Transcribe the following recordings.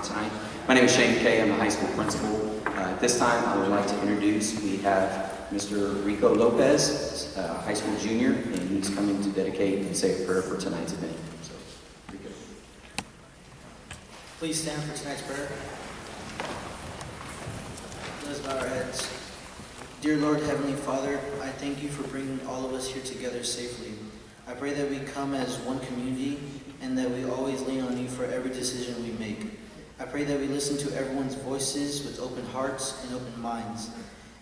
tonight. My name is Shane Kay. I'm the high school principal. At this time, I would like to introduce, we have Mr. Rico Lopez, high school junior, and he's coming to dedicate and say a prayer for tonight's event. So, Rico. Please stand for tonight's prayer. Let us bow our heads. Dear Lord, Heavenly Father, I thank you for bringing all of us here together safely. I pray that we come as one community and that we always lean on you for every decision we make. I pray that we listen to everyone's voices with open hearts and open minds,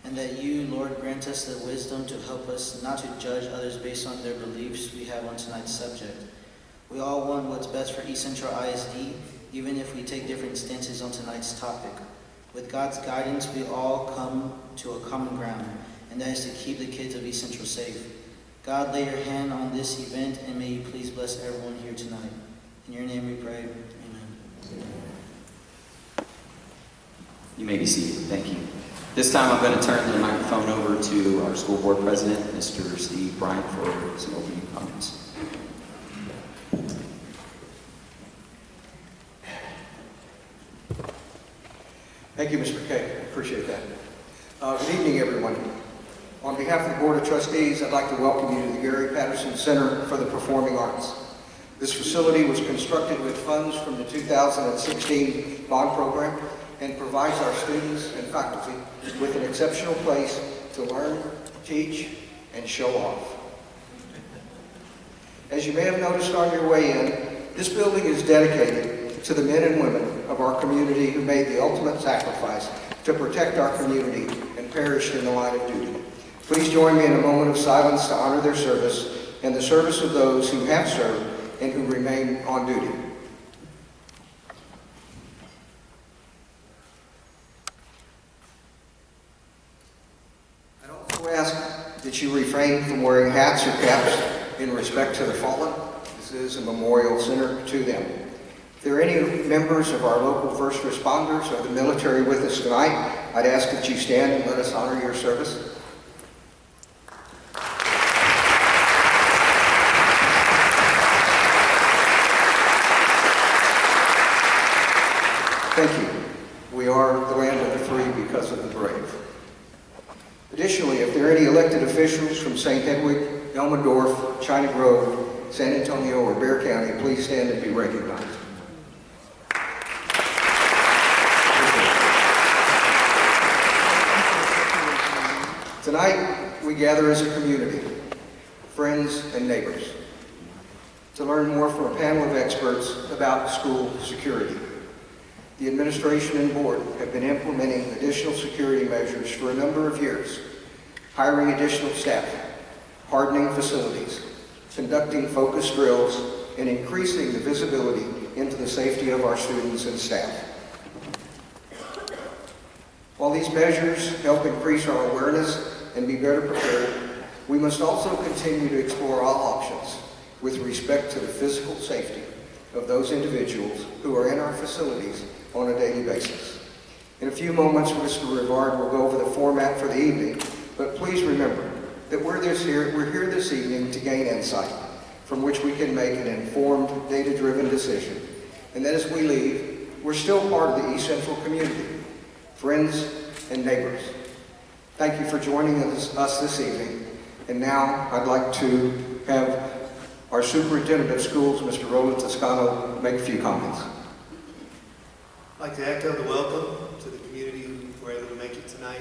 and that you, Lord, grant us the wisdom to help us not to judge others based on their beliefs we have on tonight's subject. We all want what's best for East Central ISD, even if we take different stances on tonight's topic. With God's guidance, we all come to a common ground, and that is to keep the kids of East Central safe. God, lay your hand on this event, and may you please bless everyone here tonight. In your name we pray, amen. You may be seated. Thank you. This time I'm going to turn the microphone over to our school board president, Mr. Steve Bryant, for some opening comments. Thank you, Mr. Kay. I appreciate that. Good evening, everyone. On behalf of the Board of Trustees, I'd like to welcome you to the Gary Patterson Center for the Performing Arts. This facility was constructed with funds from the 2016 bond program and provides our students and faculty with an exceptional place to learn, teach, and show off. As you may have noticed on your way in, this building is dedicated to the men and women of our community who made the ultimate sacrifice to protect our community and perished in the line of duty. Please join me in a moment of silence to honor their service and the service of those who have served and who remain on duty. I'd also ask that you refrain from wearing hats or caps in respect to the fallen. This is a memorial center to them. If there are any members of our local first responders or the military with us tonight, I'd ask that you stand and let us honor your service. Thank you. We are the land of the free because of the brave. Additionally, if there are any elected officials from St. Hedwig, Elmendorf, China Grove, San Antonio, or Bexar County, please stand and be recognized. Tonight, we gather as a community, friends and neighbors, to learn more from a panel of experts about school security. The administration and board have been implementing additional security measures for a number of years, hiring additional staff, hardening facilities, conducting focus drills, and increasing the visibility into the safety of our students and staff. While these measures help increase our awareness and be better prepared, we must also continue to explore all options with respect to the physical safety of those individuals who are in our facilities on a daily basis. In a few moments, Mr. Rivard will go over the format for the evening, but please remember that we're here this evening to gain insight from which we can make an informed, data-driven decision. And that as we leave, we're still part of the East Central community, friends and neighbors. Thank you for joining us this evening. And now I'd like to have our Superintendent of Schools, Mr. Roland Toscano, make a few comments. I'd like to echo the welcome to the community who were able to make it tonight.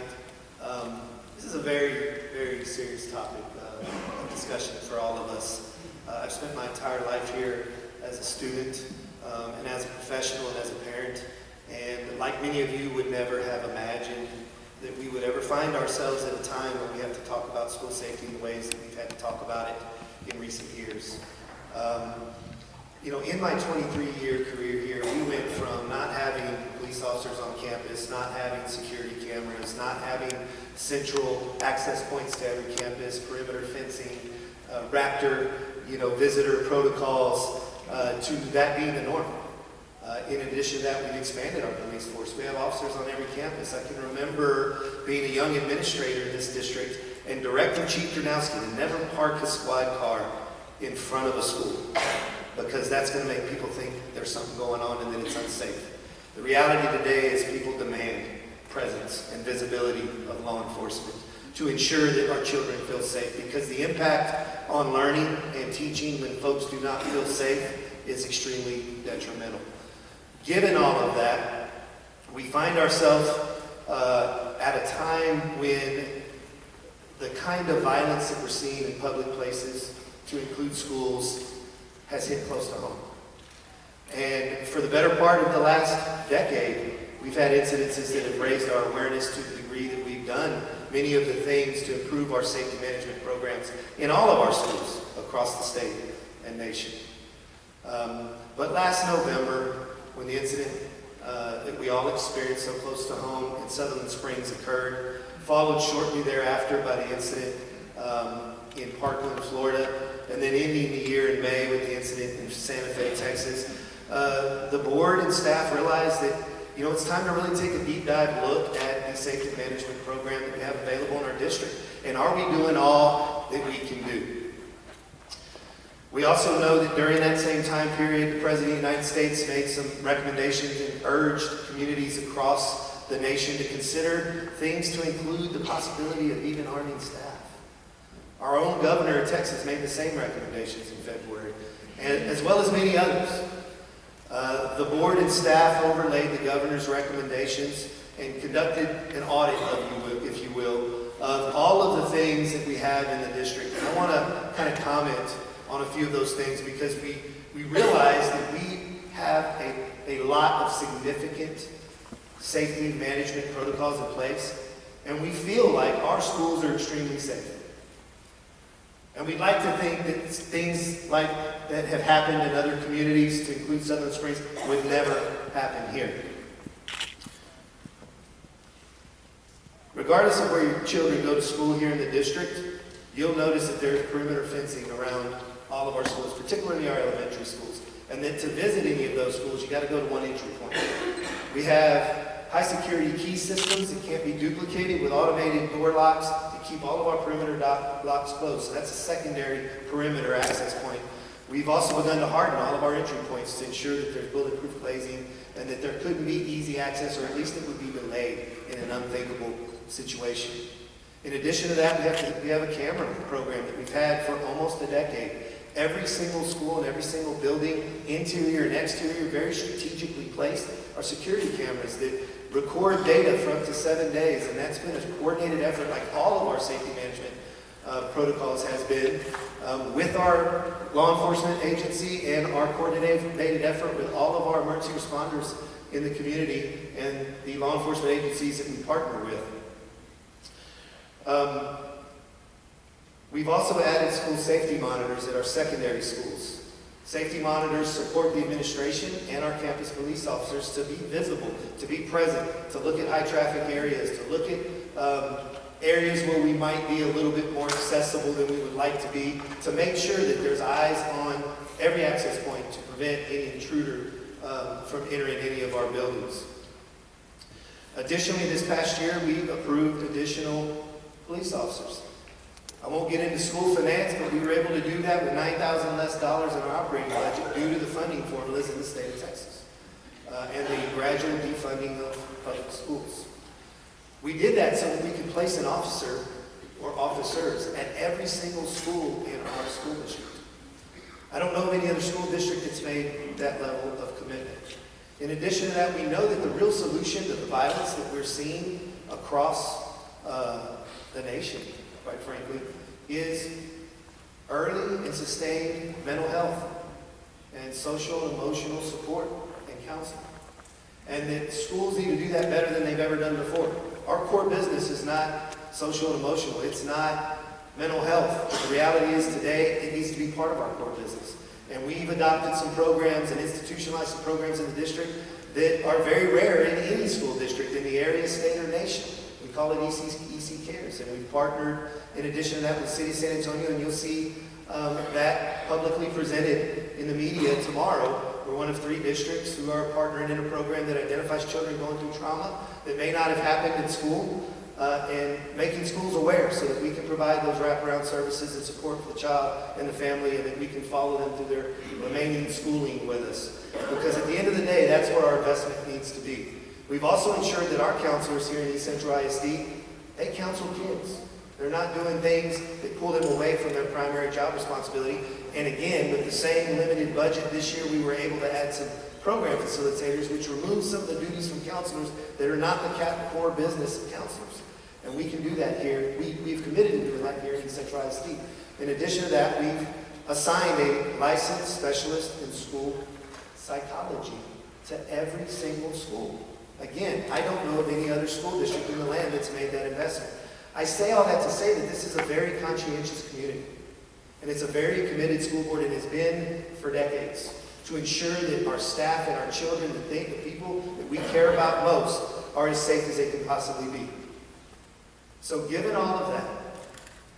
This is a very, very serious topic of discussion for all of us. I've spent my entire life here as a student and as a professional and as a parent, and like many of you would never have imagined that we would ever find ourselves at a time when we have to talk about school safety in the ways that we've had to talk about it in recent years. In my 23-year career here, we went from not having police officers on campus, not having security cameras, not having central access points to every campus, perimeter fencing, Raptor, visitor protocols, to that being the norm. In addition to that, we've expanded our police force. We have officers on every campus. I can remember being a young administrator in this district and directing Chief Dranowski to never park a squad car in front of a school, because that's going to make people think there's something going on and that it's unsafe. The reality today is people demand presence and visibility of law enforcement to ensure that our children feel safe, because the impact on learning and teaching when folks do not feel safe is extremely detrimental. Given all of that, we find ourselves at a time when the kind of violence that we're seeing in public places, to include schools, has hit close to home. And for the better part of the last decade, we've had incidences that have raised our awareness to the degree that we've done many of the things to improve our safety management programs in all of our schools across the state and nation. But last November, when the incident that we all experienced so close to home in Sutherland Springs occurred, followed shortly thereafter by the incident in Parkland, Florida, and then ending the year in May with the incident in Santa Fe, Texas, the board and staff realized that, you know, it's time to really take a deep dive look at the safety management program that we have available in our district. And are we doing all that we can do? We also know that during that same time period, the President of the United States made some recommendations and urged communities across the nation to consider things to include the possibility of even arming staff. Our own governor of Texas made the same recommendations in February, and as well as many others. The board and staff overlaid the governor's recommendations and conducted an audit, if you will, of all of the things that we have in the district. And I want to kind of comment on a few of those things, because we realize that we have a lot of significant safety management protocols in place, and we feel like our schools are extremely safe. And we'd like to think that things like that have happened in other communities, to include Sutherland Springs, would never happen here. Regardless of where your children go to school here in the district, you'll notice that there's perimeter fencing around all of our schools, particularly our elementary schools. And that to visit any of those schools, you got to go to one entry point. We have high security key systems that can't be duplicated with automated door locks to keep all of our perimeter locks closed. So that's a secondary perimeter access point. We've also begun to harden all of our entry points to ensure that there's bulletproof glazing and that there couldn't be easy access, or at least it would be delayed in an unthinkable situation. In addition to that, we have a camera program that we've had for almost a decade. Every single school and every single building, interior and exterior, very strategically placed, are security cameras that record data for up to 7 days, and that's been a coordinated effort, like all of our safety management protocols has been, with our law enforcement agency and our coordinated effort with all of our emergency responders in the community and the law enforcement agencies that we partner with. We've also added school safety monitors at our secondary schools. Safety monitors support the administration and our campus police officers to be visible, to be present, to look at high traffic areas, to look at areas where we might be a little bit more accessible than we would like to be, to make sure that there's eyes on every access point to prevent any intruder from entering any of our buildings. Additionally, this past year, we approved additional police officers. I won't get into school finance, but we were able to do that with $9,000 less in our operating budget due to the funding formulas in the state of Texas and the gradual defunding of public schools. We did that so that we could place an officer or officers at every single school in our school district. I don't know of any other school district that's made that level of commitment. In addition to that, we know that the real solution to the violence that we're seeing across the nation, quite frankly, is early and sustained mental health and social and emotional support and counseling. And that schools need to do that better than they've ever done before. Our core business is not social and emotional. It's not mental health. The reality is today it needs to be part of our core business. And we've adopted some programs and institutionalized some programs in the district that are very rare in any school district in the area, state, or nation. We call it EC Cares, and we've partnered, in addition to that, with the City of San Antonio, and you'll see that publicly presented in the media tomorrow. We're one of 3 districts who are partnering in a program that identifies children going through trauma that may not have happened in school, and making schools aware so that we can provide those wraparound services and support for the child and the family, and that we can follow them through their remaining schooling with us. Because at the end of the day, that's where our investment needs to be. We've also ensured that our counselors here in East Central ISD, they counsel kids. They're not doing things that pull them away from their primary job responsibility. And again, with the same limited budget this year, we were able to add some program facilitators, which removes some of the duties from counselors that are not the core business of counselors. And we can do that here. We've committed to doing that here in Central ISD. In addition to that, we've assigned a licensed specialist in school psychology to every single school. Again, I don't know of any other school district in the land that's made that investment. I say all that to say that this is a very conscientious community. And it's a very committed school board, and has been for decades, to ensure that our staff and our children, the people that we care about most, are as safe as they can possibly be. So given all of that,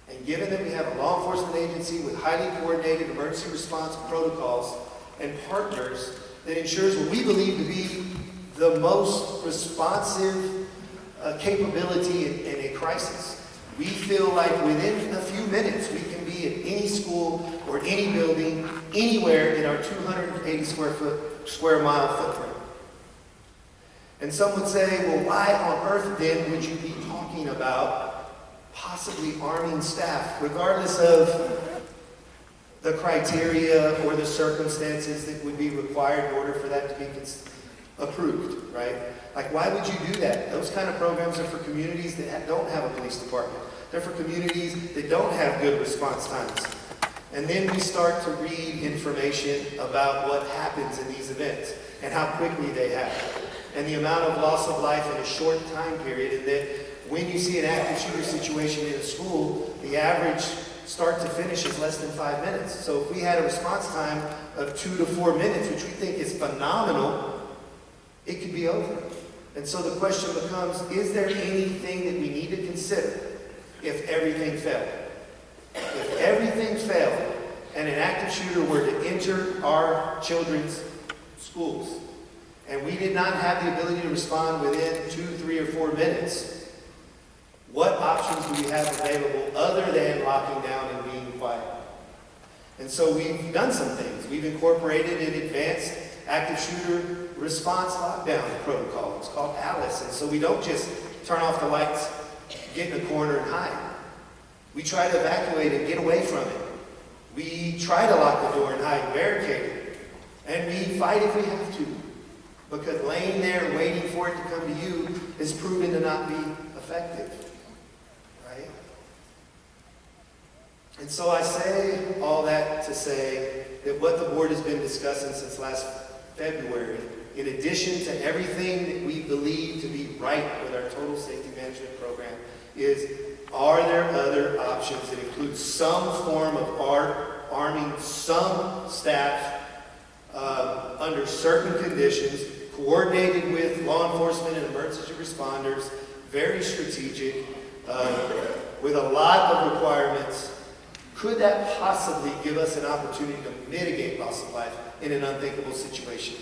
and given that we have a law enforcement agency with highly coordinated emergency response protocols and partners that ensures what we believe to be the most responsive capability in a crisis, we feel like within a few minutes we can be at any school or any building anywhere in our 280 square mile footprint. And some would say, well, why on earth then would you be talking about possibly arming staff, regardless of the criteria or the circumstances that would be required in order for that to be approved, right? Like, why would you do that? Those kind of programs are for communities that don't have a police department. They're for communities that don't have good response times. And then we start to read information about what happens in these events and how quickly they happen, and the amount of loss of life in a short time period, and that when you see an active shooter situation in a school, the average start to finish is less than 5 minutes. So if we had a response time of 2 to 4 minutes, which we think is phenomenal, it could be over. And so the question becomes, is there anything that we need to consider if everything failed? If everything failed and an active shooter were to enter our children's schools, and we did not have the ability to respond within 2, 3, or 4 minutes, what options do we have available other than locking down and being quiet? And so we've done some things. We've incorporated an advanced active shooter response lockdown protocol. It's called ALICE. And so we don't just turn off the lights, get in a corner and hide. We try to evacuate and get away from it. We try to lock the door and hide, barricade it. And we fight if we have to. Because laying there and waiting for it to come to you is proven to not be effective. Right? And so I say all that to say that what the board has been discussing since last February, in addition to everything that we believe to be right with our total safety management program, is, are there other options that include some form of arming some staff under certain conditions, coordinated with law enforcement and emergency responders, very strategic, with a lot of requirements? Could that possibly give us an opportunity to mitigate loss of life in an unthinkable situation?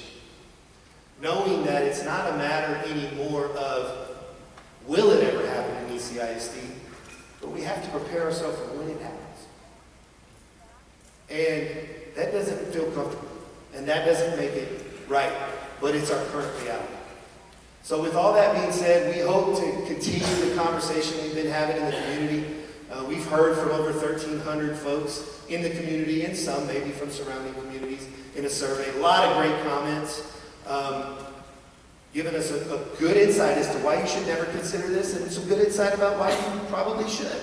Knowing that it's not a matter anymore of will it ever happen in ECISD, but we have to prepare ourselves for when it happens. And that doesn't feel comfortable, and that doesn't make it right, but it's our current reality. So with all that being said, we hope to continue the conversation we've been having in the community. We've heard from over 1,300 folks in the community, and some maybe from surrounding communities, in a survey. A lot of great comments, giving us a good insight as to why you should never consider this, and some good insight about why you probably should.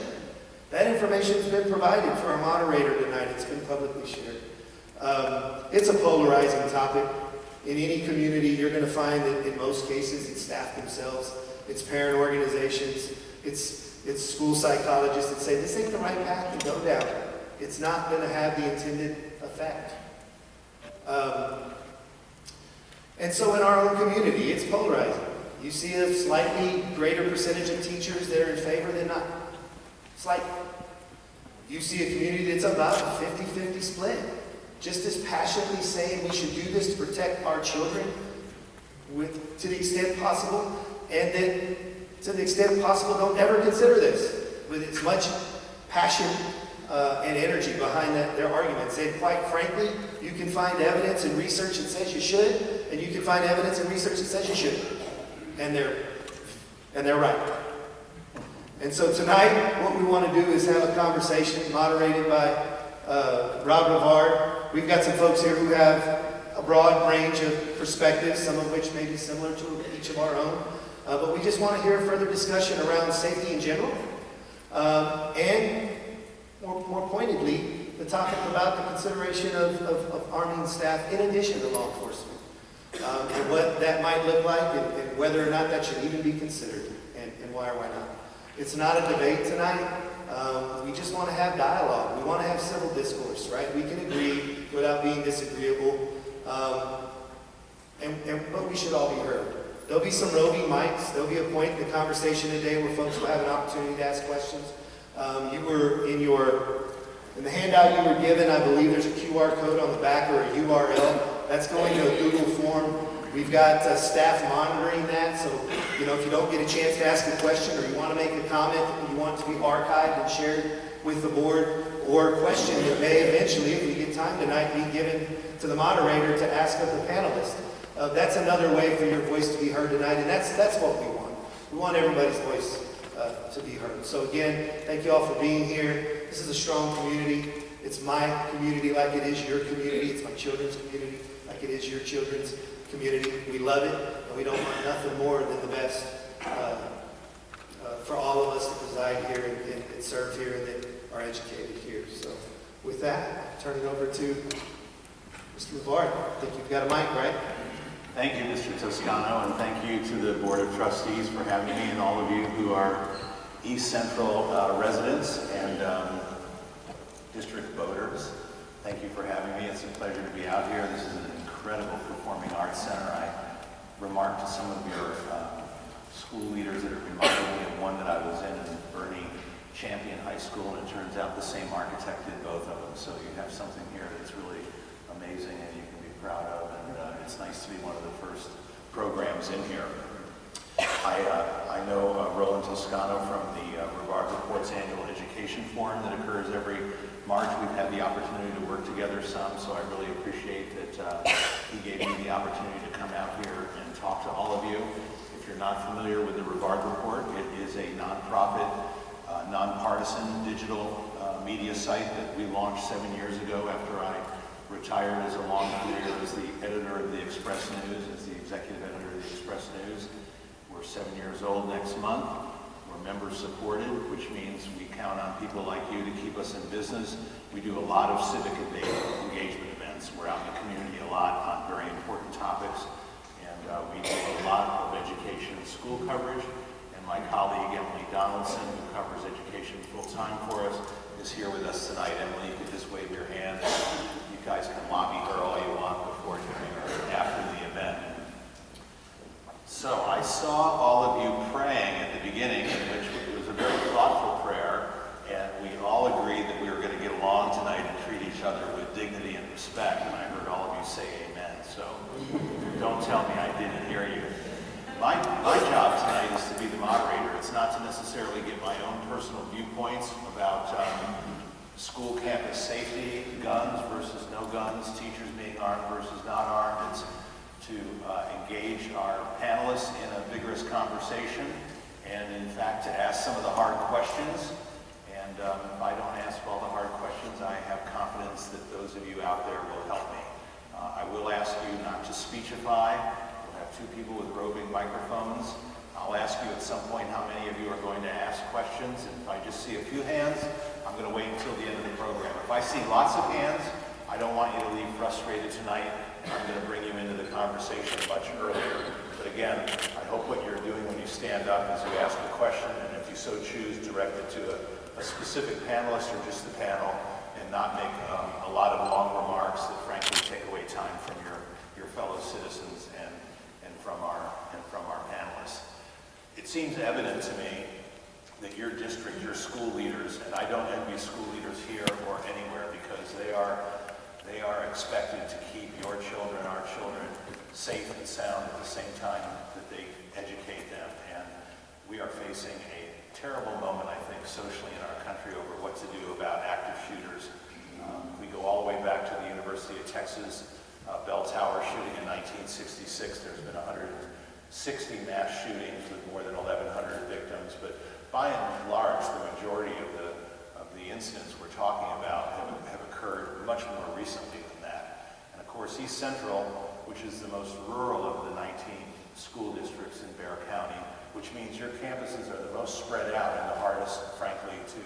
That information has been provided for our moderator tonight. It's been publicly shared. It's a polarizing topic. In any community, you're going to find that in most cases, it's staff themselves, it's parent organizations, it's school psychologists that say this ain't the right path to go down. It's not going to have the intended effect. And so in our own community, it's polarizing. You see a slightly greater percentage of teachers that are in favor than not. Slightly. You see a community that's about a 50-50 split. Just as passionately saying we should do this to protect our children to the extent possible, and then to the extent possible, don't ever consider this with as much passion and energy behind their arguments. And quite frankly, you can find evidence and research that says you should, and you can find evidence and research that says you shouldn't. And they're right. And so tonight, what we want to do is have a conversation moderated by Rob Rivard. We've got some folks here who have a broad range of perspectives, some of which may be similar to each of our own. But we just want to hear further discussion around safety in general. And more pointedly, the topic about the consideration of arming staff in addition to law enforcement. And what that might look like and whether or not that should even be considered and why or why not. It's not a debate tonight. We just want to have dialogue. We want to have civil discourse, right? We can agree without being disagreeable. But we should all be heard. There'll be some roving mics. There'll be a point in the conversation today where folks will have an opportunity to ask questions. You were in the handout you were given, I believe there's a QR code on the back or a URL. That's going to a Google form. We've got staff monitoring that, so if you don't get a chance to ask a question or you want to make a comment and you want it to be archived and shared with the board, or a question that may eventually, if we get time tonight, be given to the moderator to ask of the panelists. That's another way for your voice to be heard tonight, and that's what we want. We want everybody's voice to be heard. So again, thank you all for being here. This is a strong community. It's my community like it is your community. It's my children's community like it is your children's community. We love it, and we don't want nothing more than the best for all of us to reside here and serve here and that are educated here. So with that, I'll turn it over to Mr. Rivard. I think you've got a mic, right? Thank you, Mr. Toscano, and thank you to the Board of Trustees for having me and all of you who are East Central residents and district voters. Thank you for having me. It's a pleasure to be out here. This is an incredible performing arts center. I remarked to some of your school leaders that are reminding me of one that I was in Bernie Champion High School, and it turns out the same architect did both of them. So you have something here that's really amazing and you can be proud of, and it's nice to be one of the first programs in here. I know Roland Toscano from the Rivard Reports Annual Education Forum that occurs every March. We've had the opportunity to work together some, so I really appreciate that he gave me the opportunity to come out here and talk to all of you. If you're not familiar with the Rivard Report, it is a nonprofit, nonpartisan digital media site that we launched 7 years ago after I retired as a long career as the editor of the Express News, as the executive editor of the Express News. We're 7 years old next month. We're member supported, which means we count on people like you to keep us in business. We do a lot of civic engagement events. We're out in the community a lot on very important topics, and we do a lot of education and school coverage. And my colleague, Emily Donaldson, who covers education full-time for us, is here with us tonight. Emily, you can just wave your hand. You guys can lobby her all you want before, during, or after the event. So I saw all of you praying at the beginning, which was a very thoughtful prayer, and we all agreed that we were going to get along tonight and treat each other with dignity and respect, and I heard all of you say amen, so don't tell me I didn't hear you. My job tonight is to be the moderator. It's not to necessarily give my own personal viewpoints about school campus safety, guns versus no guns, teachers being armed versus not armed. It's to engage our panelists in a vigorous conversation and, in fact, to ask some of the hard questions. And if I don't ask all the hard questions, I have confidence that those of you out there will help me. I will ask you not to speechify. We'll have two people with roving microphones. I'll ask you at some point how many of you are going to ask questions. And if I just see a few hands, I'm going to wait until the end of the program. If I see lots of hands, I don't want you to leave frustrated tonight. I'm going to bring you into the conversation much earlier. But again, I hope what you're doing when you stand up is you ask a question, and if you so choose, direct it to a specific panelist or just the panel, and not make a lot of long remarks that frankly take away time from your fellow citizens and from our panelists. It seems evident to me that your district, your school leaders, and I don't envy school leaders here or anywhere, because they are expected to keep your children, our children, safe and sound at the same time that they educate them. And we are facing a terrible moment, I think, socially in our country over what to do about active shooters. We go all the way back to the University of Texas bell tower shooting in 1966. There's been 160 mass shootings with more than 1,100 victims, but by and large, the majority of the incidents we're talking about have occurred much more recently than that. And of course, East Central, which is the most rural of the 19 school districts in Bexar County, which means your campuses are the most spread out and the hardest, frankly, to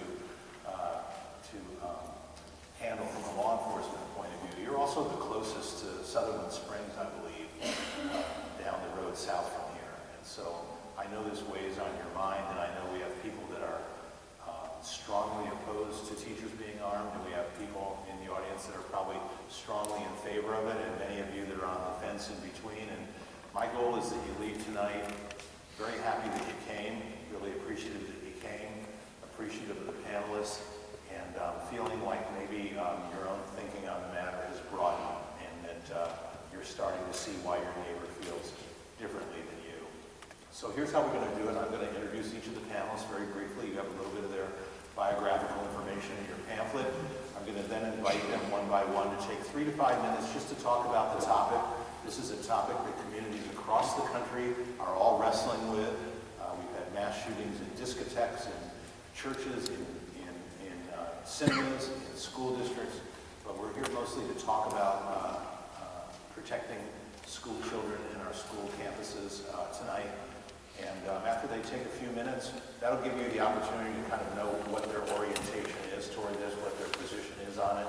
handle from a law enforcement point of view. You're also the closest to Sutherland Springs, I believe, down the road south from here. And so I know this weighs on your mind, and I know we have people that are strongly opposed to teachers being armed, and we have people in the audience that are probably strongly in favor of it, and many of you that are on the fence in between. And my goal is that you leave tonight very happy that you came, really appreciative that you came, appreciative of the panelists, and feeling like maybe your own thinking on the matter has broadened, and that you're starting to see why your neighbor feels differently than you. So here's how we're going to do it. I'm going to introduce each of the panelists very briefly. You have a little bit of their biographical information in your pamphlet. I'm going to then invite them one by one to take 3 to 5 minutes just to talk about the topic. This is a topic that communities across the country are all wrestling with. We've had mass shootings in discotheques, in churches, in cinemas, in school districts, but we're here mostly to talk about protecting school children in our school campuses tonight. And after they take a few minutes, that'll give you the opportunity to kind of know what their orientation is toward this, what their position is on it.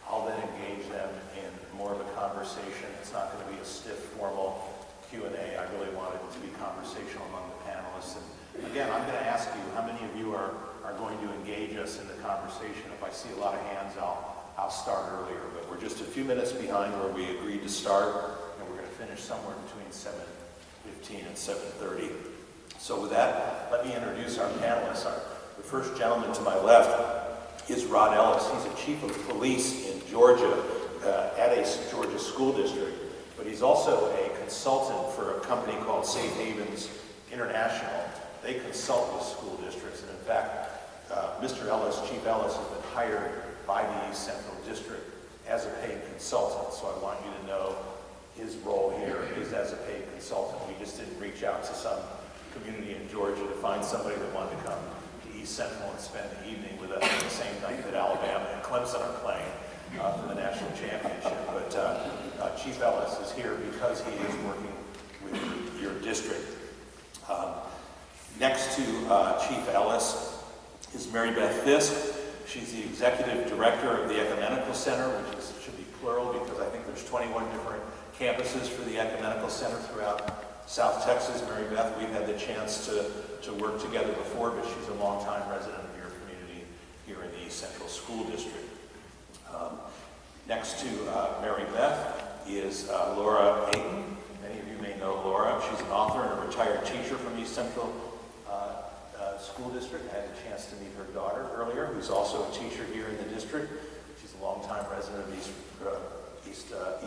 I'll then engage them in more of a conversation. It's not going to be a stiff, formal Q&A. I really want it to be conversational among the panelists. And again, I'm going to ask you, how many of you are going to engage us in the conversation? If I see a lot of hands, I'll start earlier. But we're just a few minutes behind where we agreed to start, and we're going to finish somewhere between 7:15 and 7:30. So with that, let me introduce our panelists. The first gentleman to my left is Rod Ellis. He's a chief of police in Georgia at a Georgia school district, but he's also a consultant for a company called Safe Havens International. They consult with school districts, and in fact, Mr. Ellis, Chief Ellis, has been hired by the East Central District as a paid consultant, so I want you to know his role here is as a paid consultant. We just didn't reach out to some community in Georgia to find somebody that wanted to come to East Central and spend the evening with us on the same night that Alabama and Clemson are playing for the national championship. But Chief Ellis is here because he is working with your district. Next to Chief Ellis is Mary Beth Fisk. She's the Executive Director of the Ecumenical Center, which should be plural because I think there's 21 different campuses for the Ecumenical Center throughout South Texas. Mary Beth, we've had the chance to work together before, but she's a longtime resident of your community here in the East Central School District. Next to Mary Beth is Laura Ayton. Many of you may know Laura. She's an author and a retired teacher from East Central School District. I had a chance to meet her daughter earlier, who's also a teacher here in the district. She's a longtime resident of East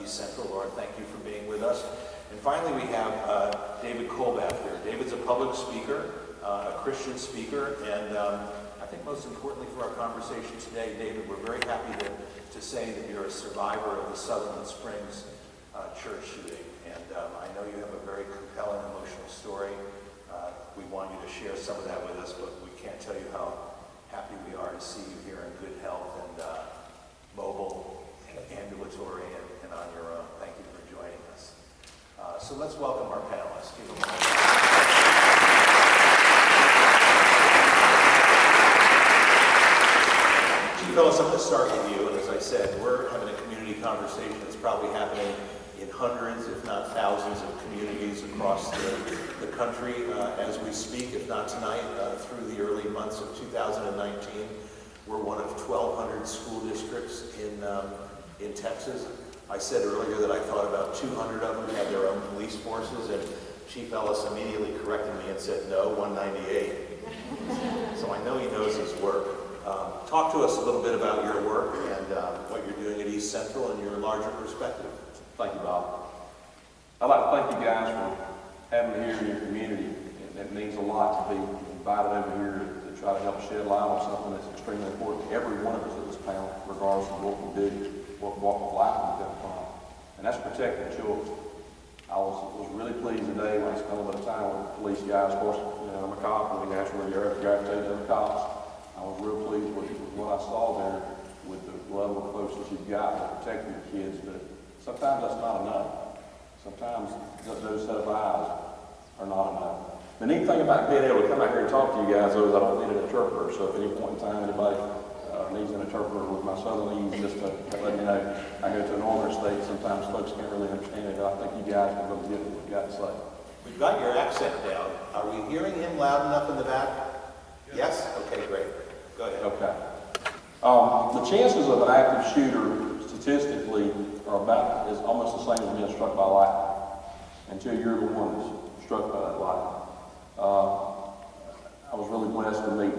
Central. Laura, thank you for being with us. And finally, we have David Colbath here. David's a public speaker, a Christian speaker, and I think most importantly for our conversation today, David, we're very happy to say that you're a survivor of the Sutherland Springs church shooting. And I know you have a very compelling, emotional story. We want you to share some of that with us, but we can't tell you how happy we are to see you here in good health and mobile, and ambulatory, and on your own. Thank you for joining us. So let's welcome our panelists. Give them a hand. Chief Ellis, I'm going to start with you. And as I said, we're having a community conversation that's probably happening in hundreds, if not thousands, of communities across the country as we speak, if not tonight, through the early months of 2019. We're one of 1,200 school districts in Texas. I said earlier that I thought about 200 of them had their own police forces, and Chief Ellis immediately corrected me and said, no, 198. So I know he knows his work. Talk to us a little bit about your work and what you're doing at East Central and your larger perspective. Thank you, Bob. I'd like to thank you guys for having me here in your community. And it means a lot to be invited over here to try to help shed light on something that's extremely important to every one of us in this town, regardless of what we do, what walk of life we come from, and that's protecting children. I was really pleased today when I spent a little bit of time with police guys. Of course, you know, I'm a cop, and we naturally gravitate to other cops. I was real pleased with what I saw there, with the level of folks that you've got to protect your kids, but sometimes that's not enough. Sometimes those set of eyes are not enough. The neat thing about being able to come out here and talk to you guys is I don't need an interpreter, so at any point in time anybody needs an interpreter with my southernese, just to let me know. I go to a northern state, sometimes folks can't really understand it, but I think you guys can really get what we've got to say. We've got your accent down. Are we hearing him loud enough in the back? Yes? Okay, great. Go ahead. Okay. The chances of an active shooter statistically are about is almost the same as being struck by lightning until you're the one that's struck by that lightning. I was really blessed to meet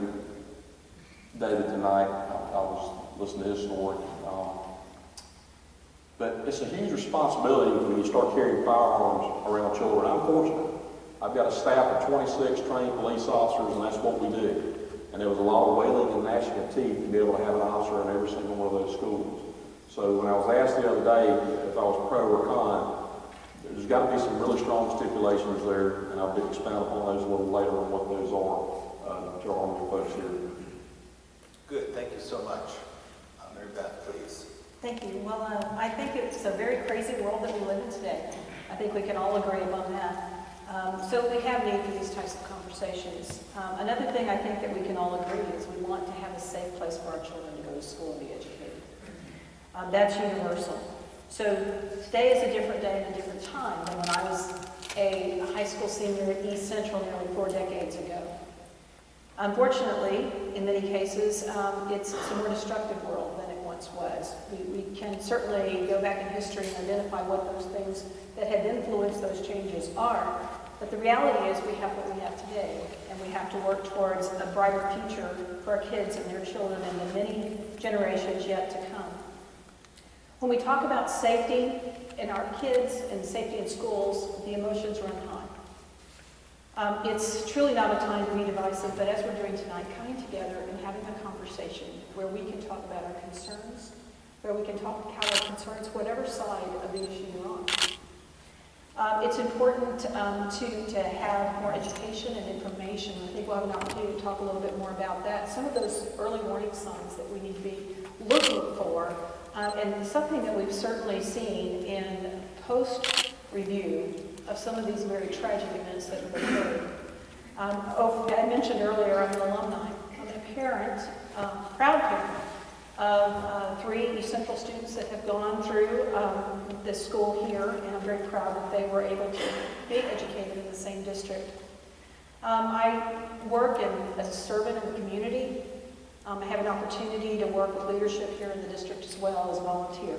David tonight. I was listening to his story. But it's a huge responsibility when you start carrying firearms around children. I'm fortunate. I've got a staff of 26 trained police officers, and that's what we do. And there was a lot of wailing and gnashing of teeth to be able to have an officer in every single one of those schools. So when I was asked the other day if I was pro or con, there's got to be some really strong stipulations there, and I'll expand upon those a little later on what those are to our Army folks here. Good, thank you so much. Mary Beth, please. Thank you. Well, I think it's a very crazy world that we live in today. I think we can all agree upon that. So we have need for these types of conversations. Another thing I think that we can all agree is we want to have a safe place for our children to go to school and be educated. That's universal. So today is a different day and a different time than when I was a high school senior at East Central nearly 4 decades ago. Unfortunately, in many cases, it's a more destructive world than it once was. We can certainly go back in history and identify what those things that have influenced those changes are. But the reality is we have what we have today, and we have to work towards a brighter future for our kids and their children and the many generations yet to come. When we talk about safety in our kids and safety in schools, the emotions run high. It's truly not a time to be divisive, but as we're doing tonight, coming together and having a conversation where we can talk about our concerns, where we can talk about our concerns, whatever side of the issue you're on. It's important to have more education and information. I think we'll have an opportunity to talk a little bit more about that. Some of those early warning signs that we need to be looking for, and something that we've certainly seen in post-review of some of these very tragic events that have occurred. I mentioned earlier, I'm an alumni. I'm a parent, proud parent of 3 East Central students that have gone through this school here, and I'm very proud that they were able to be educated in the same district. I work as a servant in the community. I have an opportunity to work with leadership here in the district as well as a volunteer.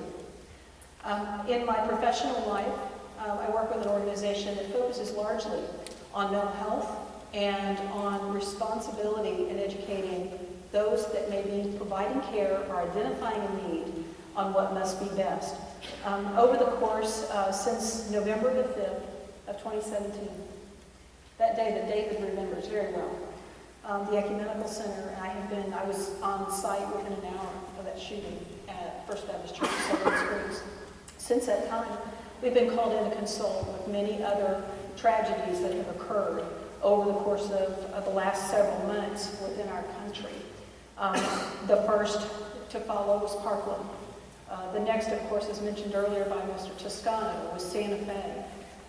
In my professional life, I work with an organization that focuses largely on mental health and on responsibility in educating those that may be providing care or identifying a need on what must be best. Over the course, since November the 5th of 2017, that day that David remembers very well, the Ecumenical Center, and I was on site within an hour of that shooting at First Baptist Church of Silver Springs. Since that time, we've been called in to consult with many other tragedies that have occurred over the course of the last several months within our country. The first to follow was Parkland. The next, of course, as mentioned earlier by Mr. Toscano, was Santa Fe.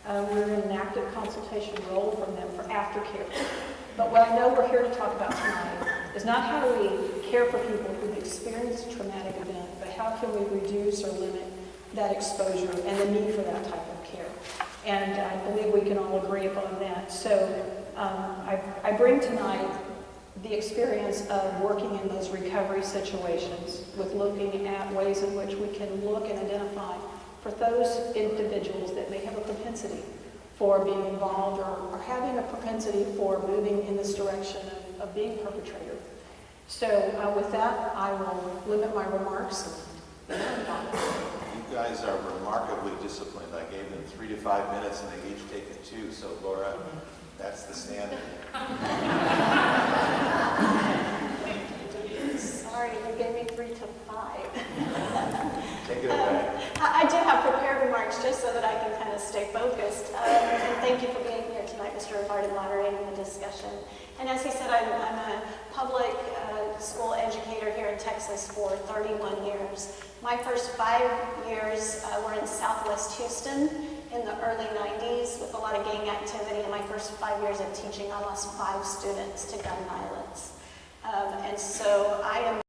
We're in an active consultation role from them for aftercare. But what I know we're here to talk about tonight is not how do we care for people who've experienced a traumatic event, but how can we reduce or limit that exposure and the need for that type of care. And I believe we can all agree upon that. So I bring tonight the experience of working in those recovery situations with looking at ways in which we can look and identify for those individuals that may have a propensity for being involved or having a propensity for moving in this direction of being a perpetrator. So with that, I will limit my remarks. You guys are remarkably disciplined. I gave them 3 to 5 minutes and they've each taken 2. So Laura, that's the standard. and moderating the discussion. And as he said, I'm a public school educator here in Texas for 31 years. My first 5 years were in Southwest Houston in the early 90s with a lot of gang activity. In my first 5 years of teaching, I lost 5 students to gun violence. And so I am